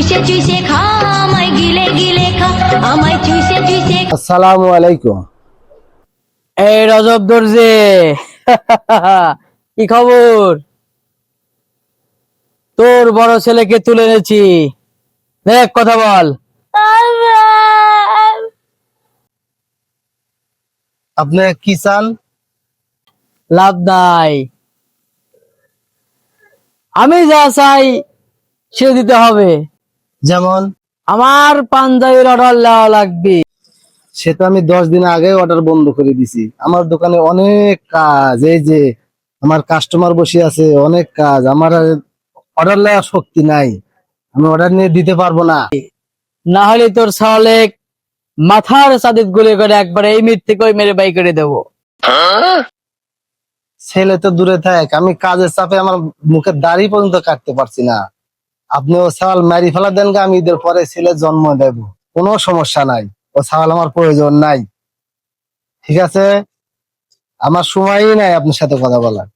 চুষে চুষে খা আমায় গিলে গিলে খা আমায় চুষে চুষে। আসসালামু আলাইকুম। এই রজব দর্জি কি খবর? তোর বড় ছেলেকে তুলে এনেছি, দেখ কথা বল। আপনি কি চান? লাভ নাই, আমি যা চাই সে দিতে হবে। যেমন? আমার পাঞ্জাবির অর্ডার দেওয়া লাগবে। সে তো আমি 10 দিন আগে অর্ডার বন্ধ করে দিছি। আমার দোকানে অনেক কাজ, এই যে আমার কাস্টমার বসে আছে, অনেক কাজ। আমার অর্ডার নেওয়ার শক্তি নাই, আমি অর্ডার নিয়ে দিতে পারবো না। না হলে তোর সালে মাথার সাদিত গুলি করে একবার এই মিট থেকে ওই মেরে বাই করে দেবো। ছেলে তো দূরে থাক, আমি কাজের চাপে আমার মুখের দাড়ি পর্যন্ত কাটতে পারছি না। আপনি ও ছাওয়াল মারি ফেলা দেন গা, আমি ঈদের পরে ছেলে জন্ম দেব, কোনো সমস্যা নাই। ও ছাওয়াল আমার প্রয়োজন নাই, ঠিক আছে? আমার সময়ই নাই আপনার সাথে কথা বলার।